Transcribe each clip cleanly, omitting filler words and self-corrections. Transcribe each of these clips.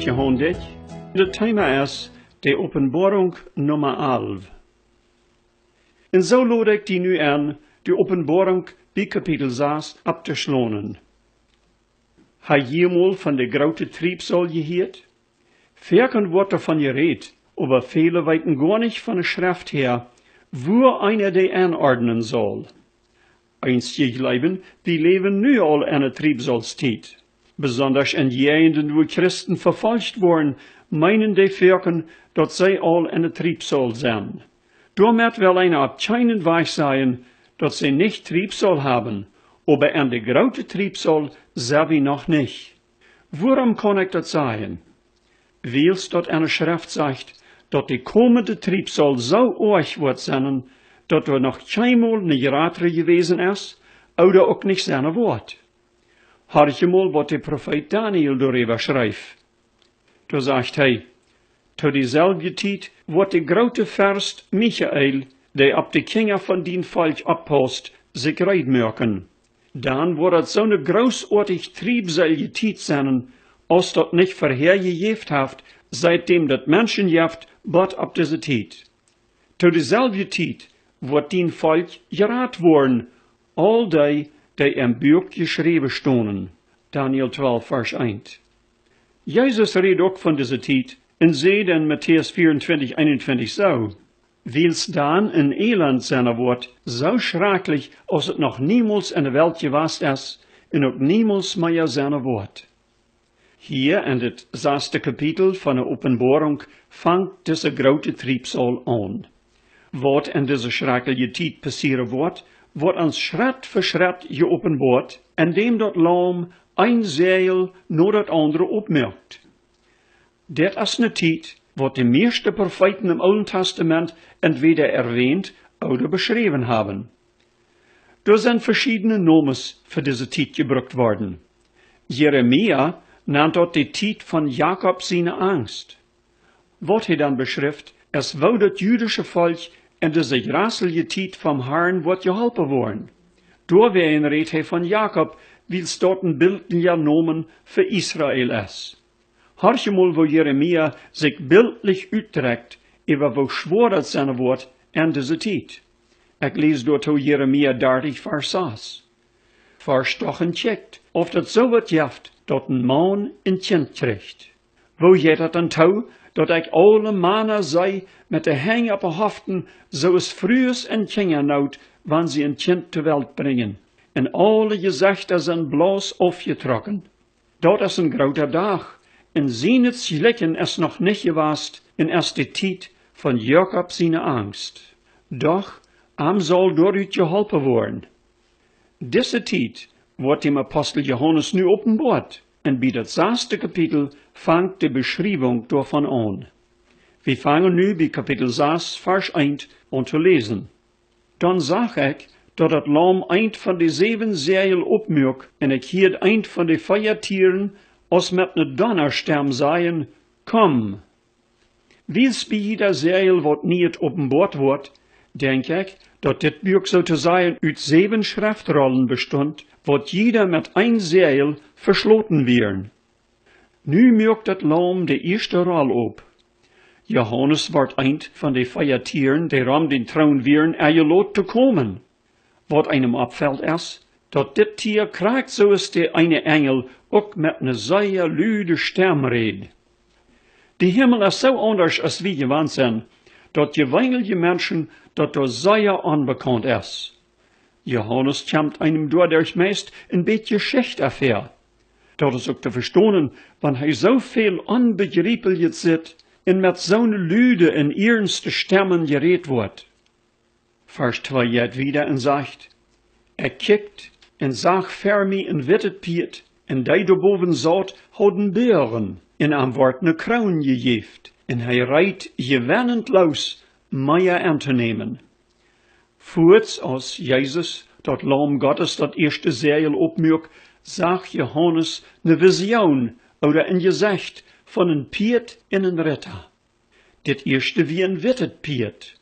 uit je hand dit. Het thema is de Offenbarung Nummer 11. En zo lood ik die nu aan, de Offenbarung bij kapitel 6 ab te schlonen. Hij jemol van de grote Triebsal geheerd? Verken wordt er van gereed, aber viele weten gar nicht von der Schrift her, wo einer die anordnen soll. Einzig Leben, die leben nu al in der Triebsalstijd. Besonders in Gegenden, wo Christen verfolgt worden, meinen die Völker, dat zij al in der Triebsal zijn. Damit will einer auf keinen Weg sein, dass sie nicht Triebsal haben, aber in der grote Triebsal sind wir noch nicht. Warum kann ich das sagen? Weil es dort in der Schrift sagt, dass die kommende Triebsal so arg wird sein, dass er noch keinmal nicht ratere gewesen ist, oder auch nicht sein wird. Hör je mal, was der Prophet Daniel darüber schreibt. Da sagt er, zu dieselbe Zeit wird der grote Fürst Michael, der ab die Kinder von den Volk abpost, sich reitmerken. Dann wird es so eine großartig triebselige Zeit sein, als das nicht vorhergejeft haft, seitdem das Menschen jaft, bot ab diese Zeit. Zu dieselbe Zeit wird den Volk gerat worden, all die im Buch geschrieben stonden. Daniel 12, Vers 1. Jesus redet auch von dieser Zeit und sagt in Matthäus 24, 21 so, weil's dann in Elend sein wird, so schrecklich, als es noch niemals in der Welt gewesen ist und auch niemals mehr sein wird. Hier in das 6. Kapitel von der Offenbarung fängt diese große Triebsal an. Was in dieser schrecklichen Zeit passieren wird uns Schritt für Schritt geopenbart, indem das Lamm ein Seil nur das andere opmerkt. Das ist eine Zeit, was die meisten Propheten im Alten Testament entweder erwähnt oder beschrieben haben. Da sind verschiedene Nomen für diese Zeit gebraucht worden. Jeremia nennt dort die Zeit von Jakob seine Angst. Was er dann beschrift, es wo das jüdische Volk in diese grässliche Zeit vom Herrn wird geholpen worden. Da wäre ein Red von Jakob, weil es dort ein bildlicher Nomen für Israel ist. Hör mal, wo Jeremia sich bildlich uitträgt, über wo schwer das sein wird in dieser Zeit. Ich lese dort Jeremia 30, Vers 6. Verstochen checkt, ob das so wird jaft, dat ein Mann ein Kind kriegt. Wo geht das dann tau, dat ich alle Männer sei, mit der Hänge op de Haften, so es frühes en Kindernout, wann sie ein Kind zur Welt bringen. En alle Gesichter sind bloß aufgetrokken. Dat is een groter Dag, en zien het schlikken is nog niet gewast, en is de tijd van Jakob seine Angst. Doch, am soll daaruit geholpen worden. Diese tijd wordt dem Apostel Johannes nu openbaard, en bij dat 6. Kapitel fängt de beschrijving daarvan aan. Wir fangen nu bij kapitel 6, Vers 1 an te lezen. Dan zag ik dat het lam eind van de 7 Seil opmerkt, en ik hierd eind van de feiertieren als met een donnerstem zeien, kom. Wils bij jeder Seil wat niet openbaard wordt, denk ik dat dit buch zo te zijn uit 7 Schriftrollen bestond, wat jeder met een Seil versloten werden. Nu merkt het lam de eerste rol op. Johannes wordt eind van de feiertieren, die om den troon wären, eingeladen te komen. Wat einem opvalt is, dat dit tier krijgt zoals de eine Engel ook met een zeer luide stem redt. De Himmel is zo anders als wie gewand zijn, dat je weinige mensen dat er zeer onbekend is. Johannes komt einem doordat meest een beetje Geschicht erfährt. Dat is ook te verstonen, want hij zoveel onbegrijpelijk zit, en met zo'n luide en ernste stemmen gereed wordt. Vers 2 jet wieder en zegt, kijkt en zag ver mij een wittet piet, en die daarboven zat, hadden beren, en aan wordt een kroon gegeeft, en hij rijdt gewennend los, mij aan te nemen. Voorts als Jezus, dat lam Gottes, dat eerste Seil opmerkt, zag Johannes een visioen, oder een gezicht, van een Piet en een Ritter. Dit eerste wie een wittet Piet.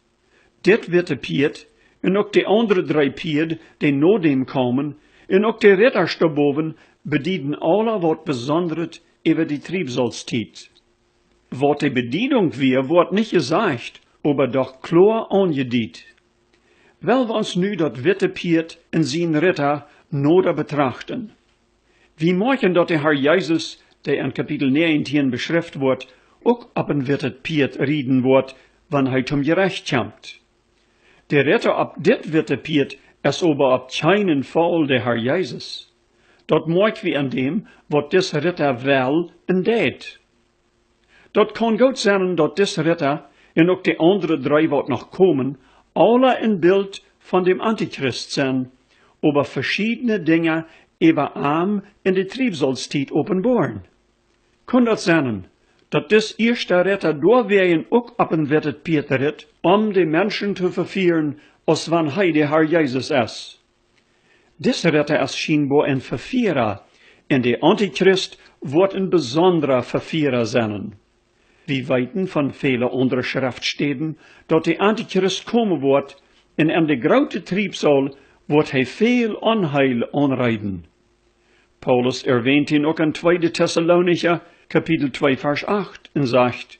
Dit witte Piet, en ook de andere 3 Piet, die na dem komen, en ook de Ritters daarboven, bedienen alle wat besonders über die Triebsolstiet. Wat die Bedienung wir, wordt nicht gesagt, aber doch klar angediet. Wel wir uns nu dat witte Piet in zijn Ritter noder betrachten. Wie morgen dat der Herr Jesus, der in Kapitel 19 beschrift wordt, ook op een witte Piet rieden wordt, wann hij zum Gerecht komt. Der Ritter op dit witte Piet is aber op keinen Fall der Herr Jesus. Dat merkt wie an dem, wat dis Ritter wel en deed. Dat kan goed zijn dat dis Ritter en ook de andere drie wat nog komen, alle een beeld van dem Antichrist zijn, aber verschiedene Dinge über am in de Triebsolstiet openbaren. Kan dat zijn, dat dis eerste Ritter doorwegen ook op een witte Piet rit, de mensen te vervieren, als wann hij de Herr Jesus is. Dis Ritter is scheinbar een vervierer, en de Antichrist wordt een besonderer vervierer zijn. Wir weten von vielen anderen Schriftstellen, dat de Antichrist komen wordt, en in de grote Triebsal wordt hij veel onheil aanrijden. Paulus erwähnt ihn auch in 2. Thessalonicher, Kapitel 2, Vers 8, und sagt,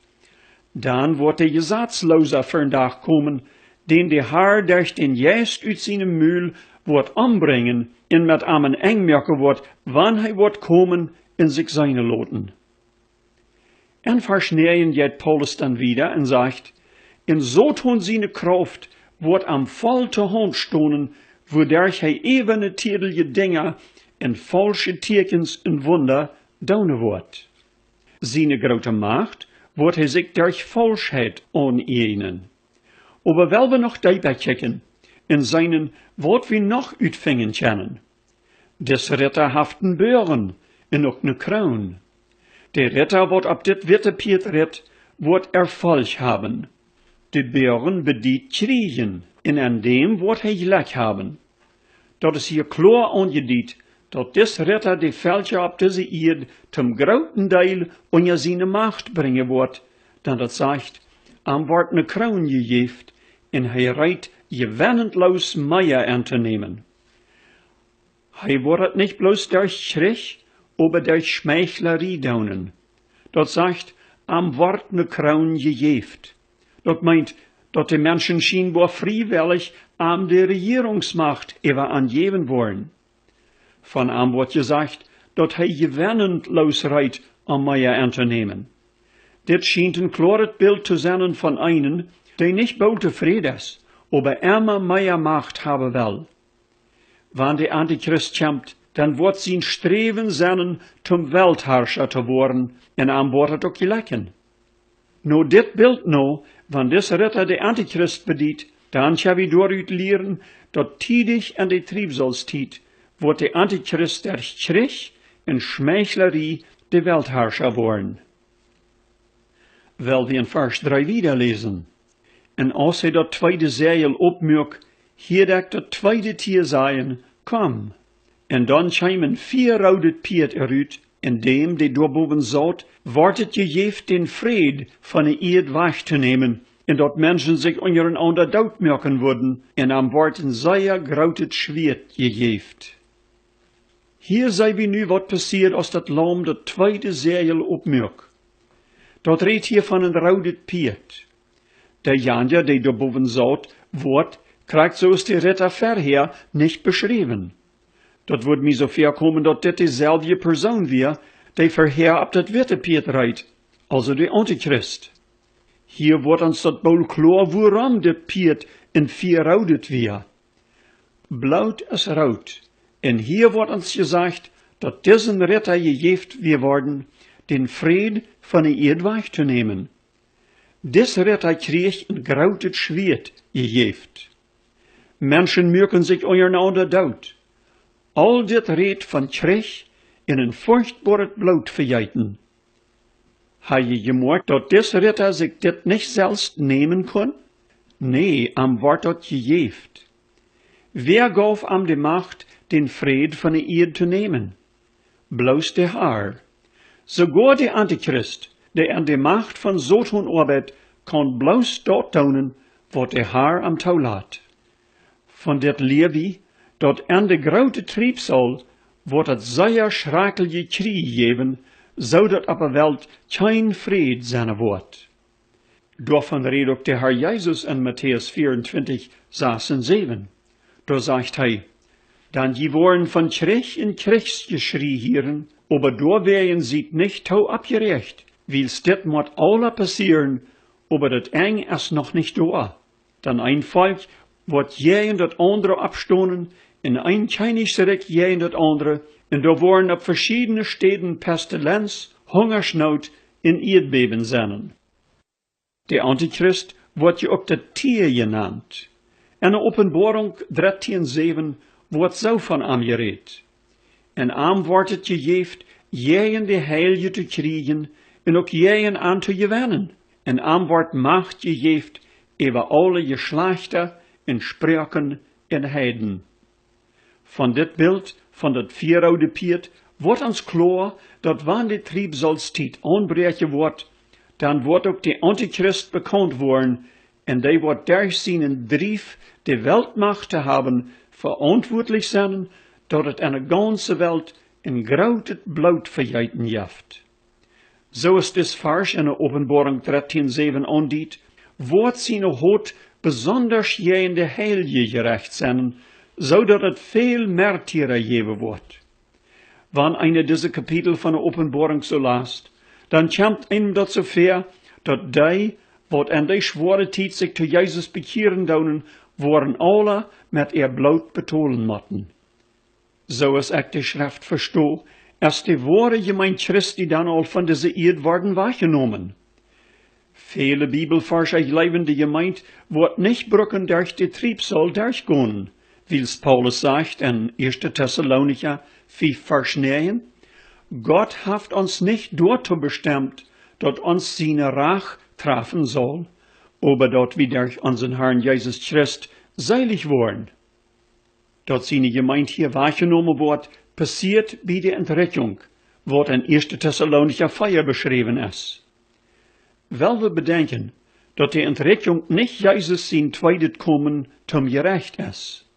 dann wird der Gesetzloser für den Tag kommen, den der Herr durch den Geist uit seinem Mühl wird anbringen, und mit einem engmerken wird, wann er wird kommen in sich seine Loten. En Vers 9 geht Paulus dann wieder und sagt, in so tun seine Kraft wird am voll zur Hand stonen, wodurch er ebene tierliche Dinge en falsche Tekens en Wunder daunen wird. Seine grote Macht wird er sich durch Falschheit aaneignen. Aber wel we noch dabei kijken, in seinen wat wir noch uitvingen kennen. Des ritterhaften Beuren en ook ne Kroon. Der Ritter wird ab dit witte Piet ritt, wird Erfolg haben. Die Beuren bedient kriegen, en an dem wird er gleich haben. Dat is hier klar angediet, dat dis Ritter die Völker op deze Erde zum groten Teil unter seine Macht bringen wird, dan dat sagt, am wordt ne Kroon gegeeft, en hij reit gewennendloos Meier an te nemen. Hij wordt nicht bloß durch Schreck, aber durch Schmeichlerie daunen. Dat sagt, am wordt ne Kroon gegeeft. Dat meint, dat die Menschen scheinbar freiwillig am de Regierungsmacht über angeben wollen. Von am wird gesagt, dat hij gewennendloos reit am Meier an te nemen. Dit schijnt een klares Bild zu sein von einem, der nicht bald tevreden ist, aber immer mehr Macht haben will. Wann der Antichrist kommt, dann wird sein Streben sein, zum Weltherrscher zu werden, und am wird auch gelecken. No dit Bild no, wann des Ritter der Antichrist bedient, dann kann wir daaruit leren, dat tiedig an de Triebsolstiet wird der Antichrist durch Schreck und Schmeichlerie de Weltherrscher worden. Weil wir in Vers 3 wieder lesen. En als hij dat tweede zeil opmerkt, hier dat tweede Tier sagen, komm. En dan scheimen 4 rode Piet eruit, en dem, die daarboven zat, wordt het gegeven den Vrede van de Erde weg te nemen, en dat mensen zich ondereinander dood merken worden, en am wordt een zeer groot Schwert gegeven. Hier sei wie nu wat passiert als dat lam dat tweede zeil opmerkt. Dat redt hier van een rode Piet. Der Janja, der daarboven zat, wordt, krijgt zoals de Ritter verher nicht beschreven. Dat wordt mij zo ver komen dat dit dezelfde persoon weer, die verher op dat witte Piet rijdt, also de Antichrist. Hier wordt ons dat bol klar waarom de Piet in 4 roudet weer. Bloed is rood. En hier wordt ons gezegd dat diesen Ritter gegeven weer worden, den Vrede van de Erde weg te nemen. Dis Ritter kreeg een groot Schwert gegeven. Menschen merken sich ondereinander dood. Al dit redt van Krieg in een furchtbares Blut verjeiten. Heb je gemerkt dat dis Ritter zich dit niet zelfs nemen kon? Nee, am wordt dat gegeven. Wer gaf am de Macht, den Vrede van de Erde te nemen? Bloos de Herr. Sogar de Antichrist, der an de Macht van Satan arbeitet, kan bloos dort tonen, wat de Herr am touw laat. Van dit leer wie, dat aan de grote Triebsal wordt het zeer schrakelige Krieg geven, so dat aber Welt kein Fried seine Wort. Davon redet auch der Herr Jesus in Matthäus 24, 6 und 7. Da sagt er, dann die worden von Krieg in Kriegsgeschrei hieren, aber da werden sie nicht tau abgerecht, wils dit mot alle passieren, aber dat eng ist noch nicht da. Dann ein Volk wird je und dat andere abstonen, in ein Königreich je und dat andere, und da worden ab verschiedene Städten Pestilenz, Hungersnot in Erdbeben sein. Der Antichrist wird ja auch das Tier genannt. In der Offenbarung 13,7 wird so von ihm geredet. En ihm wordt het gegeven, jeden de heilige te kriegen, en ook jeden aan te gewinnen. En ihm wordt macht gegeven, über alle Geschlechter, en Sprachen, en Heiden. Von dit Bild, von dat vieroude Piet, wordt ons klar, dat wanneer de triebsalstijd aanbreken wordt, dan wordt ook de Antichrist bekend worden, en die wordt durch zijn drief de Weltmacht te hebben, verantwoordelijk zijn, dat het aan de ganze Welt een groot bloed vergeten heeft. Zo is dit vers in de Offenbarung 13,7 aandiet, wordt zijn hoed besonders in de heilige gerecht zijn, zodat het veel Märtyrer geven wordt. Wanneer eine deze Kapitel van de Offenbarung so last, dan komt einem dat so ver, dat die, wat aan die schwere tijd zich tot Jezus bekeren donen, worden alle met ihr bloed betolen moeten. Zo is ik de schrift verstoor, als de ware gemeente Christi dan al van deze eerd worden wahrgenommen. Viele Bibelforscher glauben, die Gemeinde wird nicht brücken durch die Triebsal durchgehen, wie es Paulus sagt in 1. Thessalonicher 5, Vers 9. Gott hat uns nicht dort bestimmt, dass uns seine Rach treffen soll, aber dort wir durch unseren Herrn Jesus Christ seilig worden. Dort seine Gemeinde hier wahrgenommen wird, passiert bei der Entrückung, was in 1. Thessalonicher 4 beschrieben ist. Weil wir bedenken, dass die Entrückung nicht Jesus sein zweites Kommen zum Gerecht ist.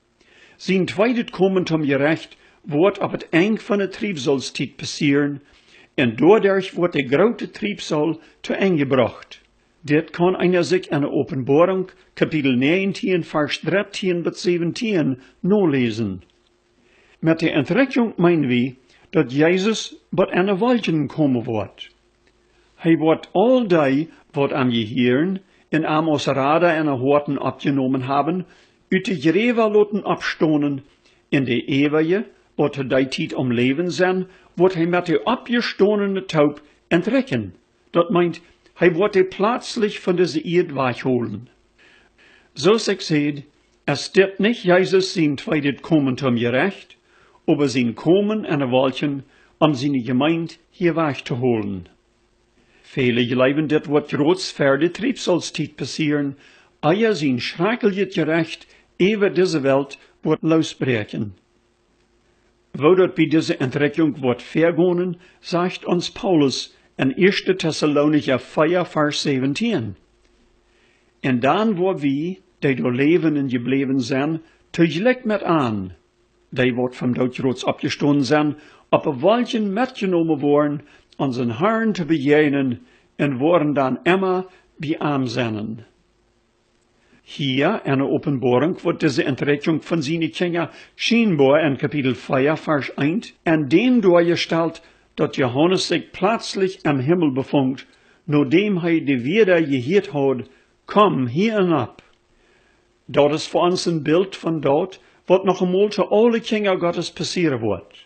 Sein zweites Kommen zum Gerecht wird ab het eng van de Triebsalstijd passieren, en dadurch wird der grote Triebsal zu eng gebracht. Dit kann einer sich in der Offenbarung, Kapitel 19, Vers 13 bis 17, nolesen. Mit der Entrückung meinen wir, dass Jesus bei einer Wolken kommen wird. Hij wordt al die, wat am Gehirn, in Amos Rada en Horten abgenommen haben, uit de Greva laten abstonen, in de eeuwige, wat die tijd om leven zijn, wordt hij met de abgestonene Taub entrekken. Dat meint, hij wordt de plötzlich van deze Erde wegholen. Zoals ik zei, es dit niet Jezus zijn tweede komen zum Gerecht, aber zijn komen en een Wolken, om zijn Gemeinde hier weg te holen. Viele glauben, dit wordt groots ver de Triebsalstijd passieren, eer zijn schreckliches Gerecht über diese Welt wordt losbreken. Wo dat bij deze Entrückung wordt vergonnen, sagt uns Paulus in 1. Thessalonicher 4, Vers 17. En dan wo wie, die door leven en gebleven zijn, tegelijk met aan, die wordt vom dood groots abgestoßen zijn, op een wolken metgenomen worden, unseren Herrn te bejenen, en worden dan immer bij ihm zijn. Hier in der Offenbarung wird diese Entrückung von seinen Kindern scheinbar in Kapitel 4, Vers 1 an den durchgestellt, dass Johannes sich plötzlich am Himmel befand, nachdem die wieder gehört hat, komm hier hinab. Das ist für uns ein Bild von dort, was noch einmal zu alle Kinder Gottes passieren wird.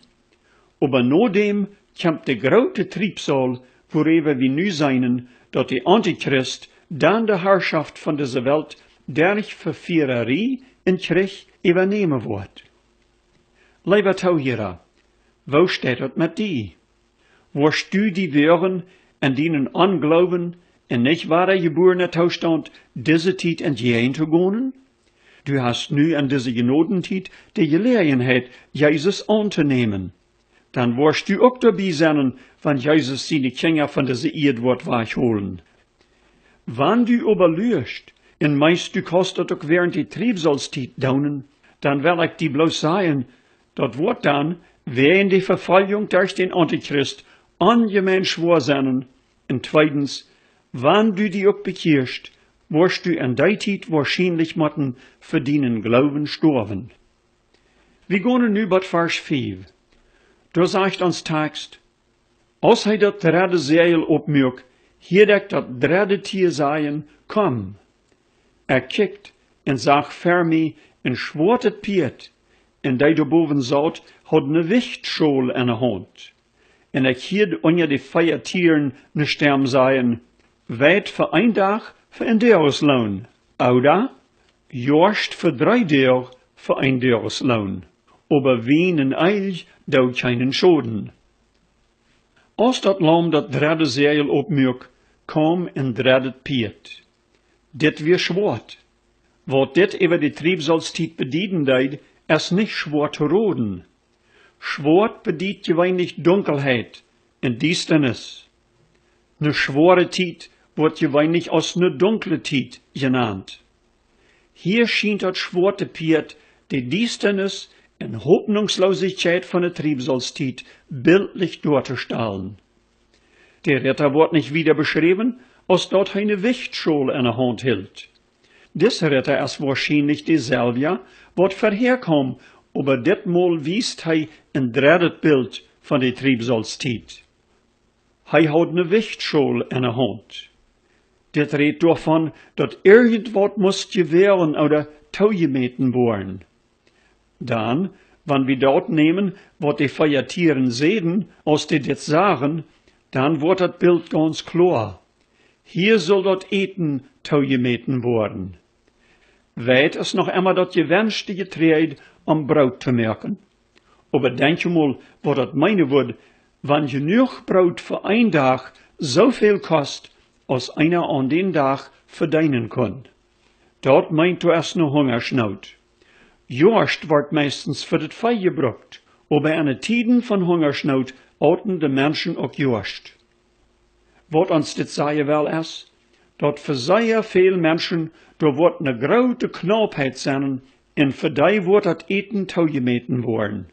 Aber nachdem kommt der große Triebsal, worüber wir nu seien, dass der Antichrist dann die Herrschaft von dieser Welt durch Verführerie en Krieg übernehmen wird. Lieber Zuhörer, wo steht das mit dir? Wirst du die Wörter, an denen Anglauben en nicht wahre geborene Zustand diese Zeit entgehen zu gehen? Du hast nu an diese Genotenzeit die Gelegenheit, Jesus anzunehmen. Dann wirst du auch dabei sein, wenn Jesus seine Kinder von dieser Erde wird wegholen. Wenn du aber lügst, en meist du kannst dat ook während die Triebsalstijd daunen, dann will ich die bloß sagen, dat wordt dan, während die Verfolgung durch den Antichrist, angemein schwor seinen. En zweitens, wann du die ook bekeerst, wirst du an die Zeit wahrscheinlich motten verdienen Glauben storven. Wir gehen nu bad Vers 5. Da sagt uns Text, als hij dat derde zeil opmerkt, hier dekt dat derde Tier sagen, komm. Kijkt en zag ver mij een schwartet Piet, en die daarboven zat, had een wichtschool in de hand. En hierde onder de 4 Tieren ne stem zeggen, weit voor een dag voor een deursloon, ouda, jorst voor 3 deur voor een deursloon. Aber wien en eil dout keinen Schoden. Als dat lam dat derde zeil opmerkt, kwam en dreddet Piet. Dit weer schwart. Wat dit über die Triebsalstiet bedienen deed, is nicht schwart te roden. Schwart bedient gewöhnlich Dunkelheit en Duisternis. Ne schwere Tiet wordt gewöhnlich als ne dunkle Tiet genannt. Hier schient dat schwarte Piet die Duisternis en Hoffnungslosigkeit von der Triebsalstiet bildlich durchzustahlen. Der Retter wordt nicht wieder beschrieben, als dort eine Wichtschol in der Hand hielt. Dieser Retter ist wahrscheinlich dieselbe, wat verherkom, aber ditmal wiest hij een dreddet Bild von der Triebsalstiet. Hij houdt ne Wichtschol in der Hand. Dit redt davon, dat irgendwat moest gewähren oder touwgemeten worden. Dan, wann wir dort nehmen, wat die 4 Tieren sehen, als die dit sagen, dan wordt dat Bild ganz klar. Hier soll dat Eten touwgemeten worden. Weit is noch immer dat gewünschte Getreid am Braut te merken. Aber denk je mal, wat dat meine wordt, wann genug Braut für ein Tag so viel kost, als einer an den Tag verdienen kann. Dort meint du erst noch Hungersnood. Jorst wordt meistens für das Fei gebracht, aber in Tiden von Hungersnood outen de Menschen ook jorst. Wat ons dit zeggen wel is, dat voor zeer veel mensen door wordt een grote Knappheit zijn en voor die wordt het eten touwgemeten worden.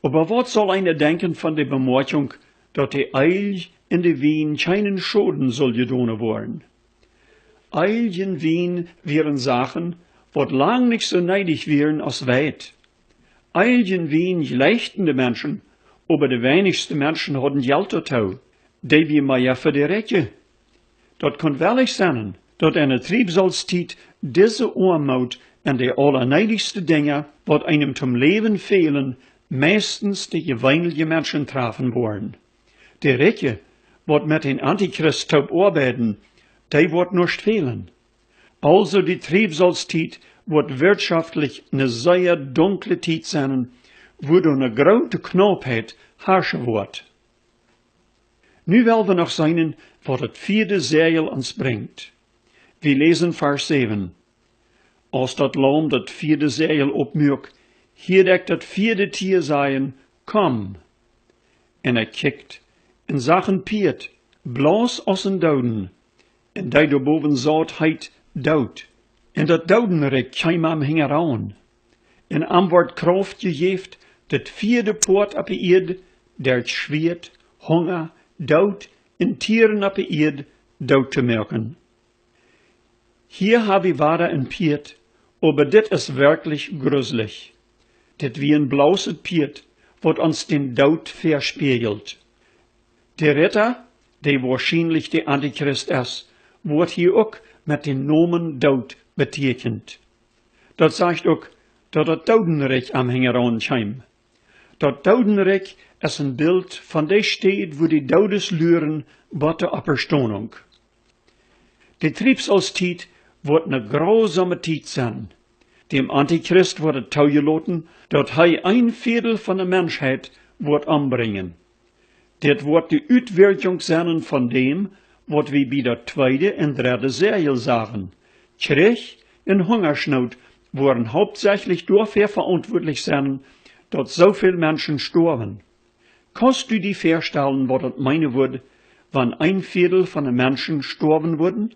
Aber wat zal einer denken van de bemerking dat de Eil in de wien keinen Schoden soll gedaan worden? Eil in wien wären Sachen, wat lang nicht so neidig wären als weit. Eil in wien leichten de Menschen, aber de wenigste Menschen hadden Geld dazu. Die wie maar ja für die Rätje. Dat kon wellig zijn, dat in het Triebsalstiet diese Armut en de allerneidigste Dinge, wat einem zum Leben fehlen, meistens die gewöhnliche Menschen trafen worden. Die Rätje, wat met den Antichrist taub arbeiten, die wordt nicht fehlen. Also die Triebsalstiet wordt wirtschaftlich ne sehr dunkle Tiet sein, wo du ne grote Knappheit herrschen wordt. Nu wel we nog zijn wat het 4e zeil ons brengt. We lezen vers 7. Als dat lam dat 4e zeil opmerkt, hier dekt dat 4e Tier zeggen, kom. En kijkt en zag een Piet, blaas als een douden, en die daarboven zat heit dood. En dat doudenrek kwam hem hing aan. En am wordt kracht gegeven, dat 4e poort op de eerd, der het schweert, honger, dood en Tieren op de eerd dood te merken. Hier habe ich ware een Piet, aber dit is wirklich gruselig. Dit wie een blauset Piet, wat ons den Dood verspiegelt. Der Retter, der wahrscheinlich der Antichrist ist, wordt hier ook met den Nomen Dood betekend. Dat zegt ook dat het Dodenrijk am Hängeraan kwam. Dat Dodenrijk is een beeld van de stad wo die Dodes luren bij de Opperstondung. De Triebsalstiet wordt een grausame Tiet zijn. Dem Antichrist wordt het toegelaten dat hij 1/4 van de mensheid wordt aanbrengen. Dit wordt de uitwerking zijn van dem, wat we bij de 2e en 3e zeil zagen. Krieg en Hungersnood worden hauptsächlich dafür verantwortlich sein, dat zoveel mensen sterven. Kannst du die voorstellen wat het meinen wordt, wann 1/4 van de mensen sterven worden?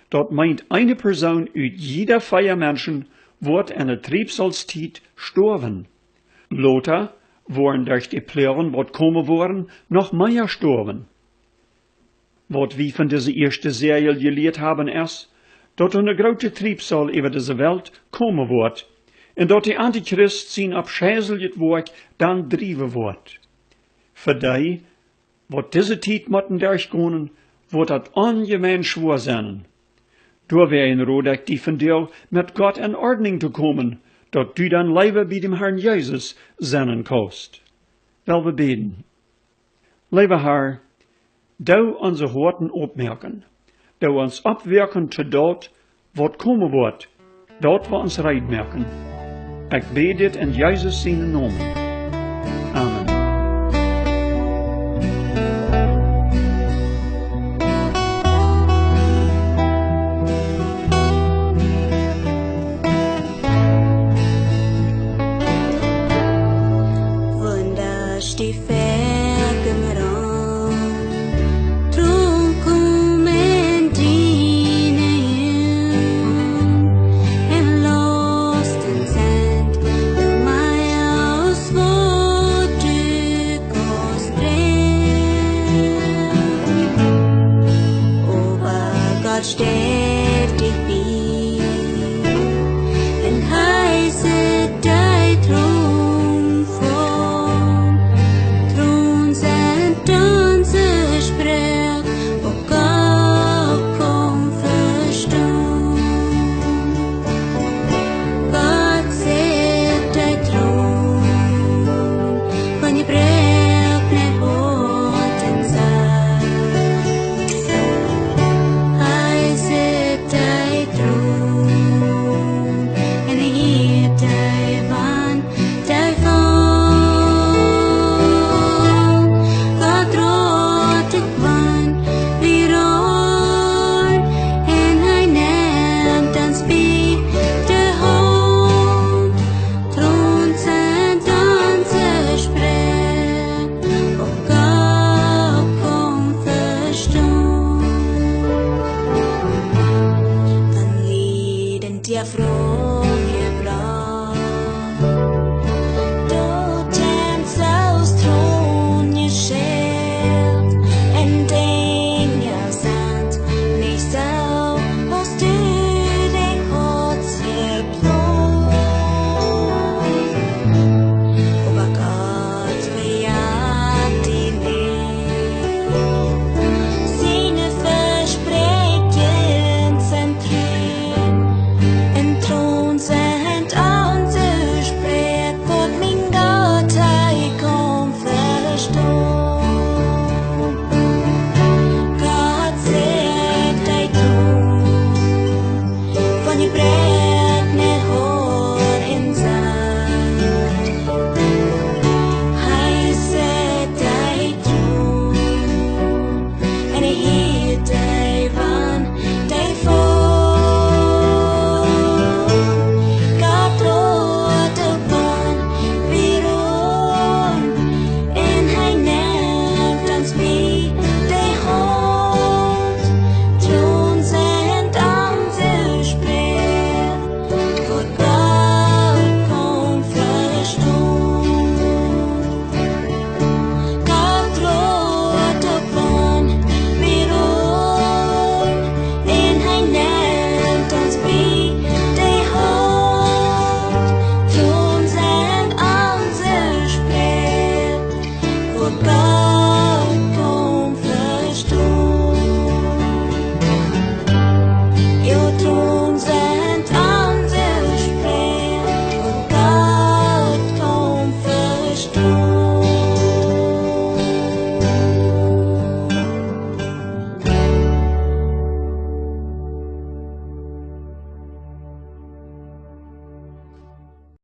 Dat meint eine Person uit jeder 4 Menschen wordt in de Triebsalstiet sterven. Lothar, worden durch die Pleuren, wat komen worden, noch mehr storben. Wat wie von dieser erste Serie geleerd haben ist, dat een grote Triebsal über diese Welt komen wordt, en dat die Antichrist zijn abschijzeljet werk dan drijven wordt. Voor die, wat deze tijd moeten durchgaan, wordt dat ongemeen schwer zijn. Door wij in Rodek die van deel met God in Ordnung te komen, dat du dan leven bij dem Herrn Jezus zijn kost. Wel we beden. Lieve Herr, du onze Horten opmerken, du ons opwerken te dat, wat komen wordt, dat we ons reid merken. Ik bid dit in Jezus zijn naam.